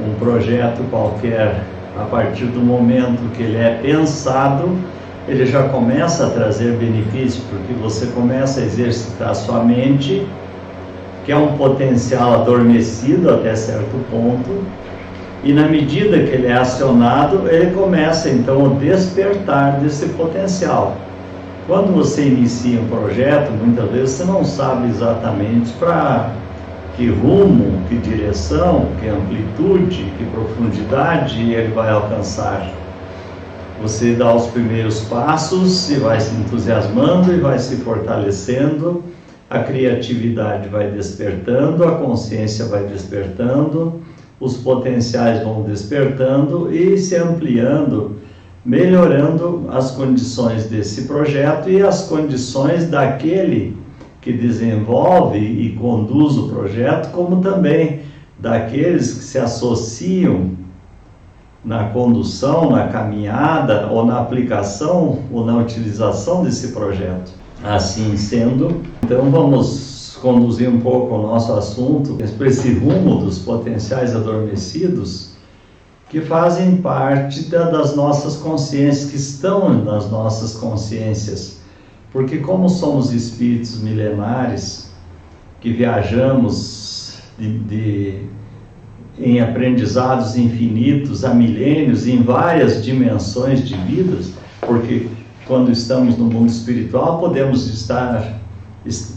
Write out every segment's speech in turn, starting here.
um projeto qualquer, a partir do momento que ele é pensado, ele já começa a trazer benefício, porque você começa a exercitar a sua mente, que é um potencial adormecido até certo ponto, e na medida que ele é acionado, ele começa então a despertar desse potencial. Quando você inicia um projeto, muitas vezes você não sabe exatamente para que rumo, que direção, que amplitude, que profundidade ele vai alcançar. Você dá os primeiros passos e vai se entusiasmando e vai se fortalecendo, a criatividade vai despertando, a consciência vai despertando, os potenciais vão despertando e se ampliando, melhorando as condições desse projeto e as condições daquele que desenvolve e conduz o projeto, como também daqueles que se associam na condução, na caminhada, ou na aplicação, ou na utilização desse projeto. Assim sendo, então vamos conduzir um pouco o nosso assunto para esse rumo dos potenciais adormecidos, que fazem parte das nossas consciências, que estão nas nossas consciências. Porque como somos espíritos milenares, que viajamos em aprendizados infinitos, há milênios, em várias dimensões de vidas, porque quando estamos no mundo espiritual podemos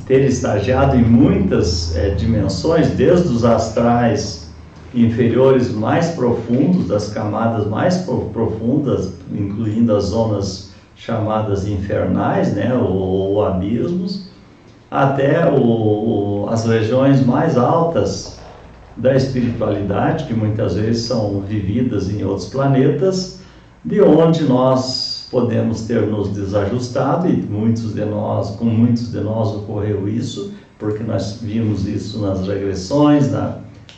ter estagiado em muitas dimensões, desde os astrais inferiores mais profundos, das camadas mais profundas, incluindo as zonas chamadas infernais, né, ou abismos, até as regiões mais altas da espiritualidade, que muitas vezes são vividas em outros planetas, de onde nós podemos ter nos desajustado, e com muitos de nós ocorreu isso, porque nós vimos isso nas regressões,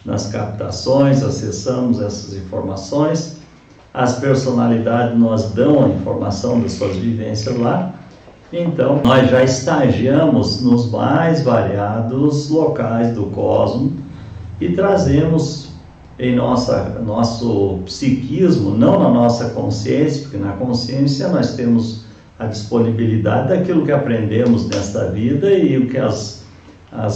nas captações, acessamos essas informações. As personalidades nos dão a informação das suas vivências lá. Então, nós já estagiamos nos mais variados locais do cosmos e trazemos em nosso psiquismo, não na nossa consciência, porque na consciência nós temos a disponibilidade daquilo que aprendemos nesta vida e o que as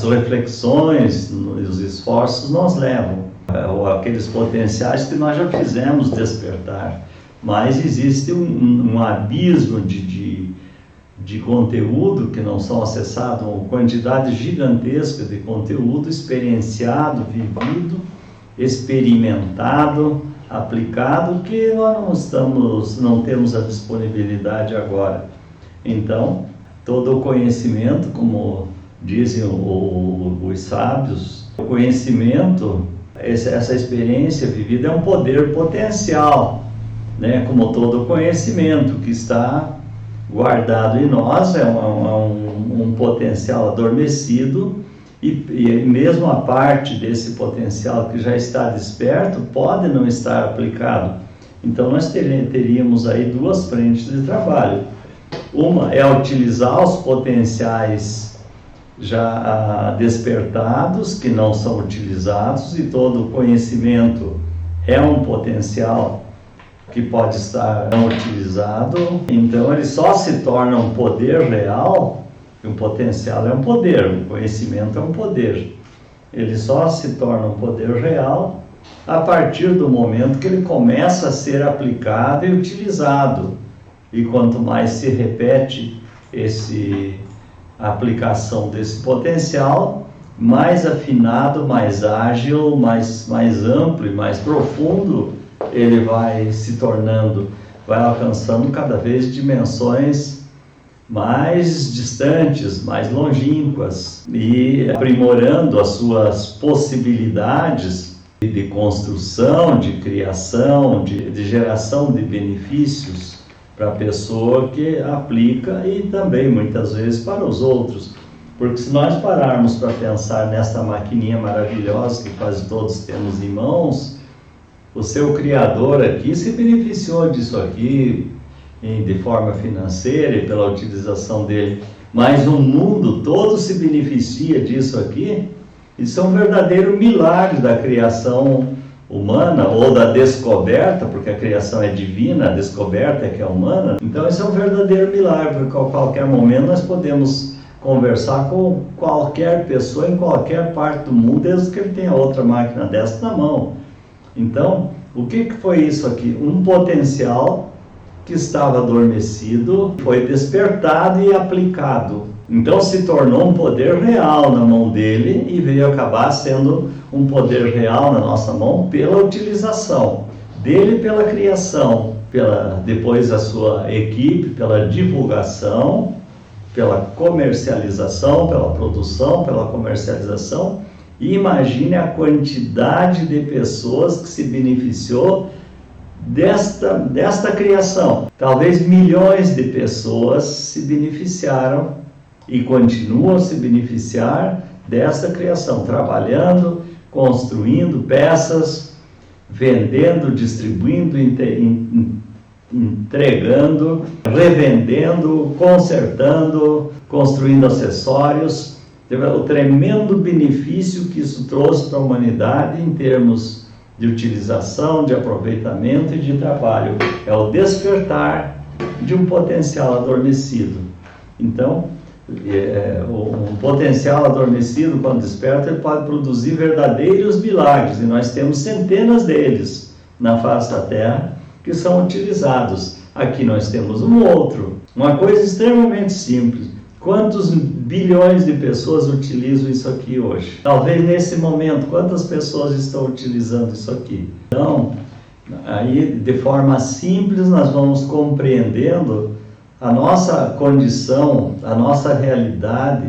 reflexões e os esforços nos levam. Ou aqueles potenciais que nós já fizemos despertar, mas existe um abismo de conteúdo que não são acessados, uma quantidade gigantesca de conteúdo experienciado, vivido, experimentado, aplicado, que nós não temos a disponibilidade agora. Então, todo o conhecimento, como dizem os sábios, o conhecimento, essa experiência vivida é um poder potencial, né? Como todo conhecimento que está guardado em nós, é um potencial adormecido, e mesmo a parte desse potencial que já está desperto pode não estar aplicado. Então nós teríamos aí duas frentes de trabalho. Uma é utilizar os potenciais já despertados, que não são utilizados, e todo conhecimento é um potencial que pode estar não utilizado. Então ele só se torna um poder real, um potencial é um poder, um conhecimento é um poder. Ele só se torna um poder real a partir do momento que ele começa a ser aplicado e utilizado. E quanto mais se repete a aplicação desse potencial, mais afinado, mais ágil, mais amplo e mais profundo ele vai se tornando, vai alcançando cada vez dimensões mais distantes, mais longínquas, e aprimorando as suas possibilidades de construção, de criação, de geração de benefícios para a pessoa que aplica, e também muitas vezes para os outros. Porque se nós pararmos para pensar nessa maquininha maravilhosa que quase todos temos em mãos, o seu criador aqui se beneficiou disso aqui de forma financeira e pela utilização dele, mas o mundo todo se beneficia disso aqui. Isso é um verdadeiro milagre da criação humana, ou da descoberta, porque a criação é divina, a descoberta é que é humana. Então esse é um verdadeiro milagre, porque a qualquer momento nós podemos conversar com qualquer pessoa em qualquer parte do mundo, desde que ele tenha outra máquina dessa na mão. Então, o que foi isso aqui? Um potencial que estava adormecido, foi despertado e aplicado. Então se tornou um poder real na mão dele e veio acabar sendo um poder real na nossa mão pela utilização dele, pela criação, depois a sua equipe, pela divulgação, pela comercialização, pela produção, pela comercialização. E imagine a quantidade de pessoas que se beneficiou desta criação. Talvez milhões de pessoas se beneficiaram e continuam a se beneficiar dessa criação, trabalhando, construindo peças, vendendo, distribuindo, entregando, revendendo, consertando, construindo acessórios. O tremendo benefício que isso trouxe para a humanidade em termos de utilização, de aproveitamento e de trabalho. É o despertar de um potencial adormecido. Então, um potencial adormecido, quando desperta, ele pode produzir verdadeiros milagres, e nós temos centenas deles na face da Terra que são utilizados. Aqui nós temos um outro, uma coisa extremamente simples. Quantos bilhões de pessoas utilizam isso aqui hoje? Talvez nesse momento, quantas pessoas estão utilizando isso aqui? Então, aí de forma simples nós vamos compreendendo a nossa condição, a nossa realidade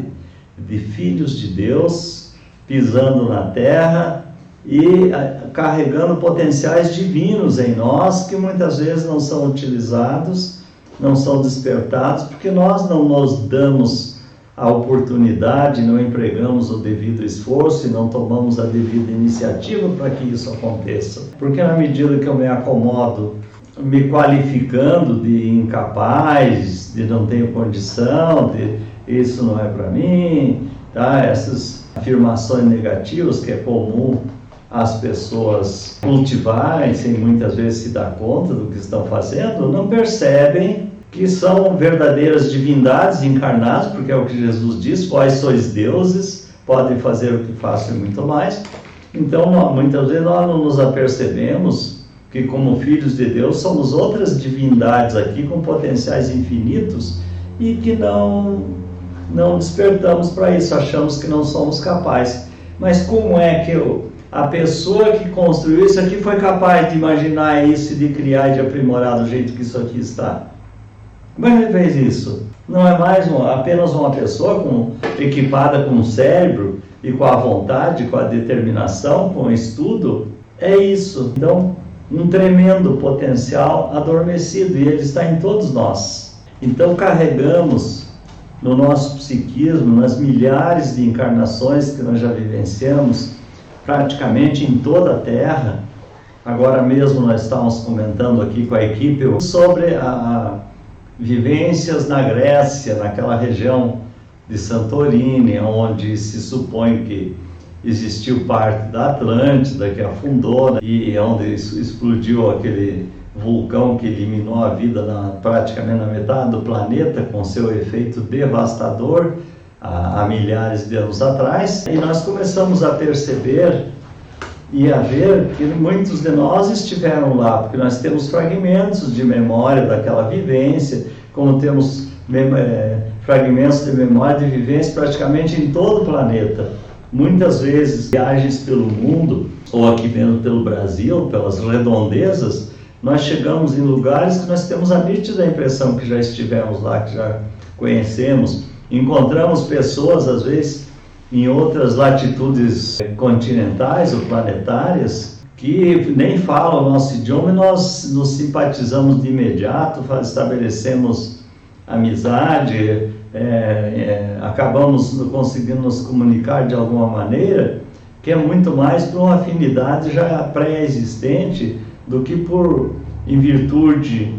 de filhos de Deus, pisando na terra e carregando potenciais divinos em nós, que muitas vezes não são utilizados, não são despertados, porque nós não nos damos a oportunidade, não empregamos o devido esforço e não tomamos a devida iniciativa para que isso aconteça. Porque na medida que eu me acomodo, me qualificando de incapaz, de não tenho condição, de isso não é para mim, tá? Essas afirmações negativas que é comum as pessoas cultivarem sem muitas vezes se dar conta do que estão fazendo, não percebem que são verdadeiras divindades encarnadas, porque é o que Jesus diz: vós sois deuses, podem fazer o que faço e muito mais. Então, muitas vezes nós não nos apercebemos que, como filhos de Deus, somos outras divindades aqui com potenciais infinitos e que não despertamos para isso, achamos que não somos capazes. Mas como é que a pessoa que construiu isso aqui foi capaz de imaginar isso e de criar e de aprimorar do jeito que isso aqui está? Como é que ele fez isso? Não é mais apenas uma pessoa equipada com um cérebro e com a vontade, com a determinação, com o estudo? É isso. Então, um tremendo potencial adormecido, e ele está em todos nós. Então, carregamos no nosso psiquismo, nas milhares de encarnações que nós já vivenciamos, praticamente em toda a Terra. Agora mesmo nós estávamos comentando aqui com a equipe sobre vivências na Grécia, naquela região de Santorini, onde se supõe que existiu parte da Atlântida, que afundou, e onde explodiu aquele vulcão que eliminou a vida praticamente na metade do planeta, com seu efeito devastador, há milhares de anos atrás. E nós começamos a perceber e a ver que muitos de nós estiveram lá, porque nós temos fragmentos de memória daquela vivência, como temos fragmentos de memória de vivência praticamente em todo o planeta. Muitas vezes, viagens pelo mundo, ou aqui mesmo pelo Brasil, pelas redondezas, nós chegamos em lugares que nós temos a nítida impressão que já estivemos lá, que já conhecemos. Encontramos pessoas, às vezes, em outras latitudes continentais ou planetárias, que nem falam o nosso idioma, e nós nos simpatizamos de imediato, estabelecemos amizade, acabamos conseguindo nos comunicar de alguma maneira, que é muito mais por uma afinidade já pré-existente do que em virtude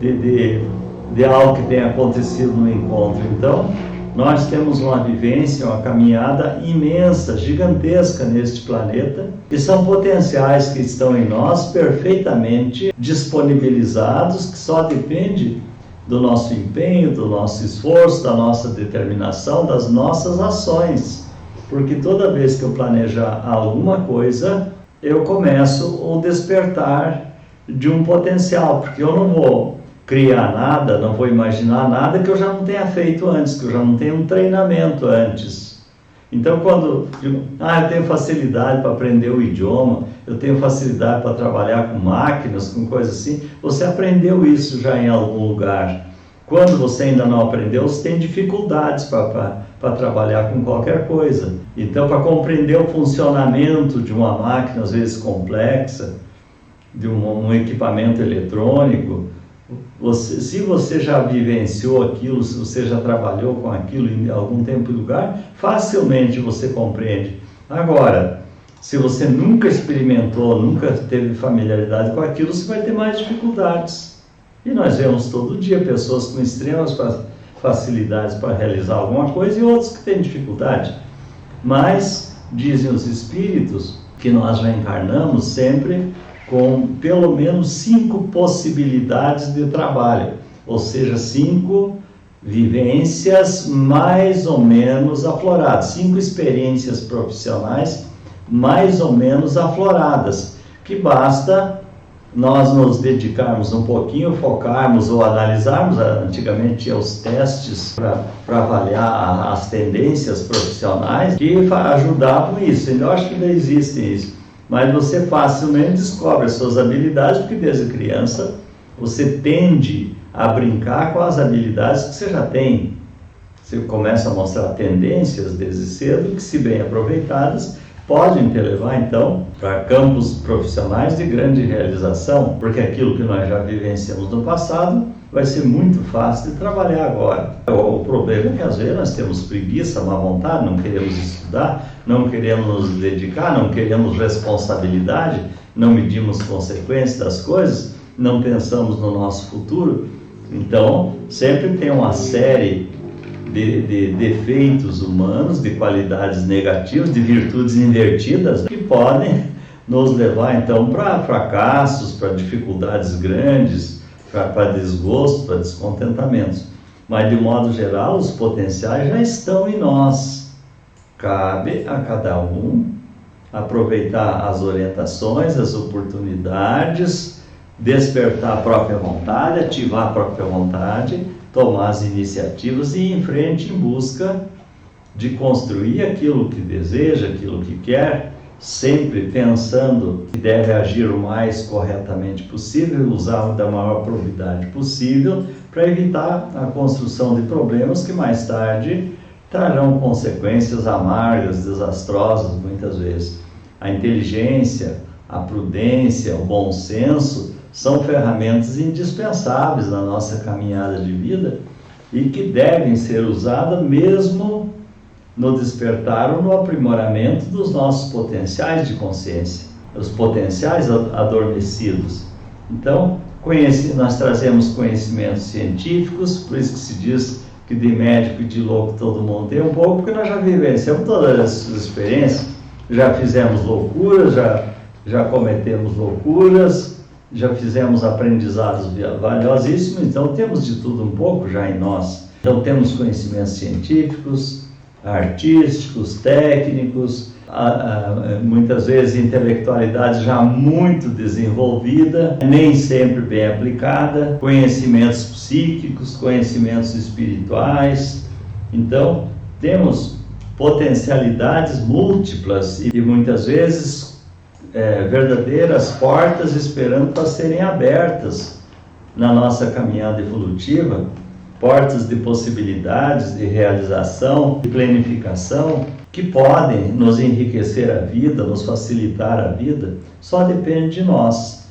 de algo que tenha acontecido no encontro. Então, nós temos uma vivência, uma caminhada imensa, gigantesca neste planeta, e são potenciais que estão em nós perfeitamente disponibilizados, que só depende do nosso empenho, do nosso esforço, da nossa determinação, das nossas ações. Porque toda vez que eu planejar alguma coisa, eu começo o despertar de um potencial, porque eu não vou criar nada, não vou imaginar nada que eu já não tenha feito antes, que eu já não tenha um treinamento antes. Então, quando eu tenho facilidade para aprender o idioma, eu tenho facilidade para trabalhar com máquinas, com coisas assim, você aprendeu isso já em algum lugar. Quando você ainda não aprendeu, você tem dificuldades para trabalhar com qualquer coisa. Então, para compreender o funcionamento de uma máquina, às vezes complexa, de um equipamento eletrônico, se você já vivenciou aquilo, se você já trabalhou com aquilo em algum tempo e lugar, facilmente você compreende. Agora, se você nunca experimentou, nunca teve familiaridade com aquilo, você vai ter mais dificuldades. E nós vemos todo dia pessoas com extremas facilidades para realizar alguma coisa e outros que têm dificuldade. Mas, dizem os espíritos, que nós já encarnamos sempre com pelo menos 5 possibilidades de trabalho, ou seja, 5 vivências mais ou menos afloradas, 5 experiências profissionais mais ou menos afloradas, que basta nós nos dedicarmos um pouquinho, focarmos ou analisarmos. Antigamente tinha os testes para avaliar as tendências profissionais que ajudavam isso. Eu acho que ainda existem isso. Mas você facilmente descobre as suas habilidades, porque desde criança você tende a brincar com as habilidades que você já tem. Você começa a mostrar tendências desde cedo, que, se bem aproveitadas, podem te levar então para campos profissionais de grande realização, porque aquilo que nós já vivenciamos no passado vai ser muito fácil de trabalhar agora. O problema é que às vezes nós temos preguiça, má vontade, não queremos estudar, não queremos nos dedicar, não queremos responsabilidade, não medimos consequências das coisas, não pensamos no nosso futuro. Então, sempre tem uma série de defeitos humanos, de qualidades negativas, de virtudes invertidas, que podem nos levar então para fracassos, para dificuldades grandes, para desgostos, para descontentamentos. Mas, de modo geral, os potenciais já estão em nós. Cabe a cada um aproveitar as orientações, as oportunidades, despertar a própria vontade, ativar a própria vontade, tomar as iniciativas e ir em frente em busca de construir aquilo que deseja, aquilo que quer, sempre pensando que deve agir o mais corretamente possível, usar da maior probidade possível para evitar a construção de problemas que mais tarde trarão consequências amargas, desastrosas muitas vezes. A inteligência, a prudência, o bom senso são ferramentas indispensáveis na nossa caminhada de vida e que devem ser usadas mesmo no despertar ou no aprimoramento dos nossos potenciais de consciência, os potenciais adormecidos. Então, nós trazemos conhecimentos científicos, por isso que se diz que de médico e de louco todo mundo tem um pouco, porque nós já vivenciamos todas essas experiências, já fizemos loucuras, já cometemos loucuras, já fizemos aprendizados valiosíssimos, então temos de tudo um pouco já em nós. Então temos conhecimentos científicos, artísticos, técnicos, muitas vezes intelectualidade já muito desenvolvida, nem sempre bem aplicada, conhecimentos psíquicos, conhecimentos espirituais. Então temos potencialidades múltiplas e muitas vezes verdadeiras portas esperando para serem abertas na nossa caminhada evolutiva, portas de possibilidades, de realização, de planificação, que podem nos enriquecer a vida, nos facilitar a vida, só depende de nós.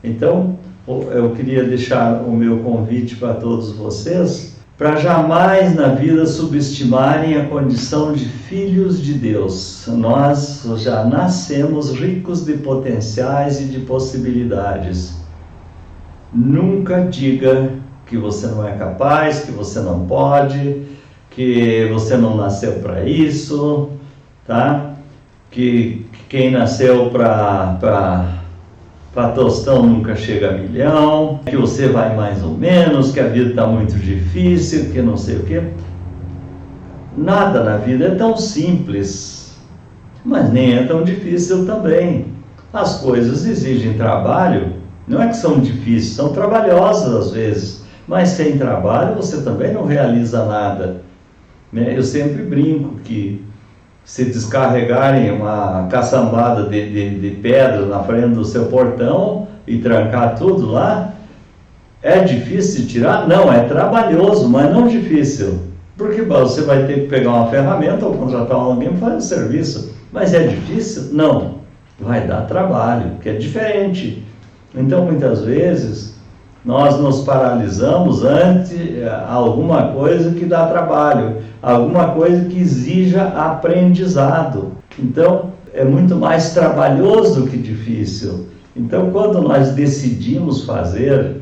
Então, eu queria deixar o meu convite para todos vocês, para jamais na vida subestimarem a condição de filhos de Deus. Nós já nascemos ricos de potenciais e de possibilidades. Nunca diga que você não é capaz, que você não pode, que você não nasceu para isso, tá? Que quem nasceu para tostão nunca chega a milhão, que você vai mais ou menos, que a vida está muito difícil, que não sei o quê. Nada na vida é tão simples, mas nem é tão difícil também. As coisas exigem trabalho, não é que são difíceis, são trabalhosas às vezes, mas sem trabalho você também não realiza nada. Eu sempre brinco que se descarregarem uma caçambada de pedra na frente do seu portão e trancar tudo lá, é difícil de tirar? Não, é trabalhoso, mas não difícil. Porque você vai ter que pegar uma ferramenta ou contratar alguém para fazer o serviço. Mas é difícil? Não. Vai dar trabalho, que é diferente. Então, muitas vezes, nós nos paralisamos ante alguma coisa que dá trabalho, alguma coisa que exija aprendizado. Então, é muito mais trabalhoso do que difícil. Então, quando nós decidimos fazer,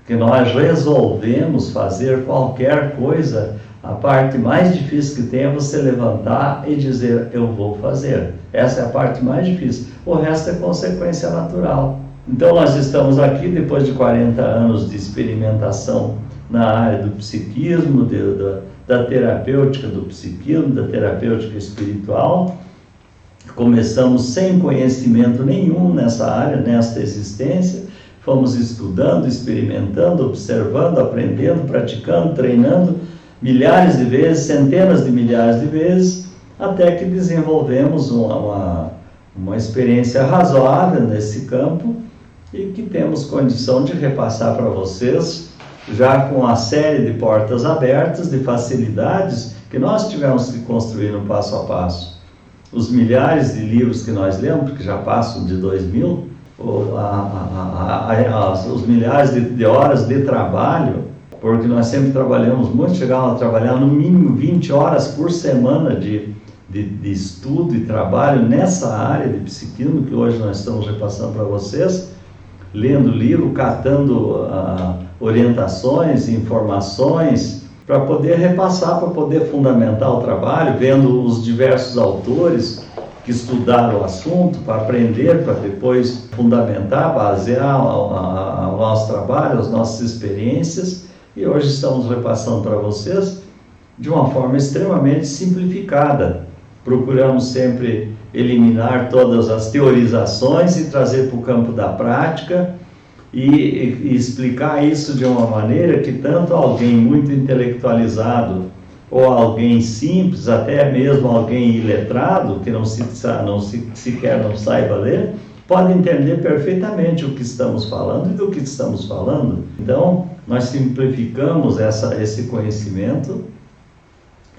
que nós resolvemos fazer qualquer coisa, a parte mais difícil que tem é você levantar e dizer, eu vou fazer. Essa é a parte mais difícil. O resto é consequência natural. Então nós estamos aqui depois de 40 anos de experimentação na área do psiquismo, da terapêutica do psiquismo, da terapêutica espiritual. Começamos sem conhecimento nenhum nessa área, nesta existência. Fomos estudando, experimentando, observando, aprendendo, praticando, treinando milhares de vezes, centenas de milhares de vezes, até que desenvolvemos uma experiência razoável nesse campo e que temos condição de repassar para vocês, já com a série de portas abertas, de facilidades que nós tivemos que construir no passo a passo. Os milhares de livros que nós lemos, porque já passam de 2.000, os milhares de horas de trabalho, porque nós sempre trabalhamos muito, chegamos a trabalhar no mínimo 20 horas por semana de estudo e trabalho nessa área de psiquismo, que hoje nós estamos repassando para vocês, lendo livro, catando orientações, informações, para poder repassar, para poder fundamentar o trabalho, vendo os diversos autores que estudaram o assunto, para aprender, para depois fundamentar, basear o nosso trabalho, as nossas experiências. E hoje estamos repassando para vocês de uma forma extremamente simplificada. Procuramos sempre eliminar todas as teorizações e trazer para o campo da prática e explicar isso de uma maneira que tanto alguém muito intelectualizado ou alguém simples, até mesmo alguém iletrado, que sequer não saiba ler, pode entender perfeitamente o que estamos falando e do que estamos falando. Então, nós simplificamos esse conhecimento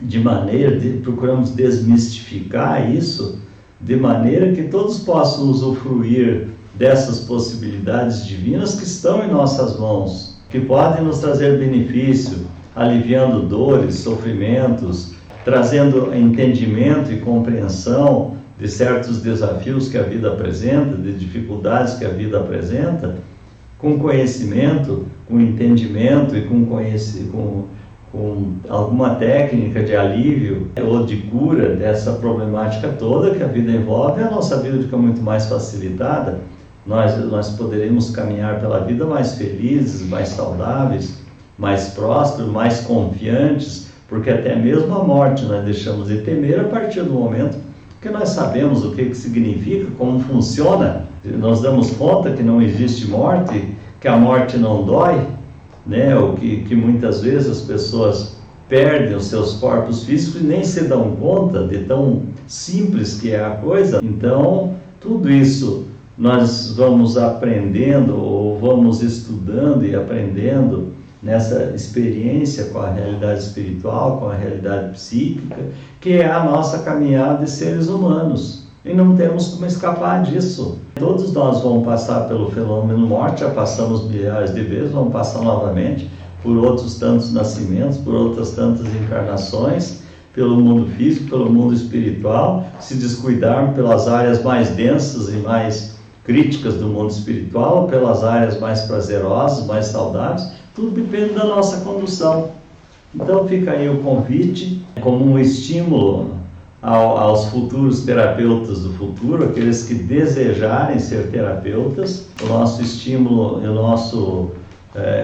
de maneira, procuramos desmistificar isso, de maneira que todos possam usufruir dessas possibilidades divinas que estão em nossas mãos, que podem nos trazer benefício, aliviando dores, sofrimentos, trazendo entendimento e compreensão de certos desafios que a vida apresenta, de dificuldades que a vida apresenta, com conhecimento, com entendimento e com alguma técnica de alívio ou de cura dessa problemática toda que a vida envolve, a nossa vida fica muito mais facilitada. Nós poderemos caminhar pela vida mais felizes, mais saudáveis, mais prósperos, mais confiantes, porque até mesmo a morte nós deixamos de temer a partir do momento que nós sabemos o que significa, como funciona. Nós damos conta que não existe morte, que a morte não dói, né? O que muitas vezes as pessoas perdem os seus corpos físicos e nem se dão conta de tão simples que é a coisa. Então, tudo isso nós vamos aprendendo ou vamos estudando e aprendendo nessa experiência com a realidade espiritual, com a realidade psíquica, que é a nossa caminhada de seres humanos. E não temos como escapar disso. Todos nós vamos passar pelo fenômeno morte, já passamos milhares de vezes, vamos passar novamente por outros tantos nascimentos, por outras tantas encarnações, pelo mundo físico, pelo mundo espiritual, se descuidarmos pelas áreas mais densas e mais críticas do mundo espiritual, pelas áreas mais prazerosas, mais saudáveis, tudo depende da nossa condução. Então fica aí o convite como um estímulo aos futuros terapeutas do futuro, aqueles que desejarem ser terapeutas, o nosso estímulo, o nosso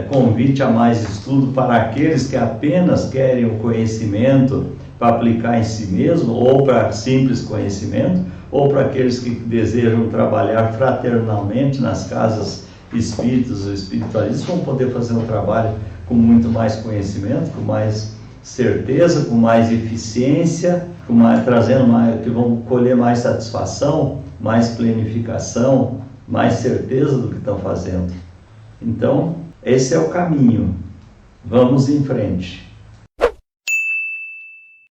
convite a mais estudo para aqueles que apenas querem o conhecimento para aplicar em si mesmo, ou para simples conhecimento, ou para aqueles que desejam trabalhar fraternalmente nas casas espíritas ou espiritualistas, vão poder fazer um trabalho com muito mais conhecimento, com mais certeza, com mais eficiência, que vão colher mais satisfação, mais planificação, mais certeza do que estão fazendo. Então, esse é o caminho. Vamos em frente.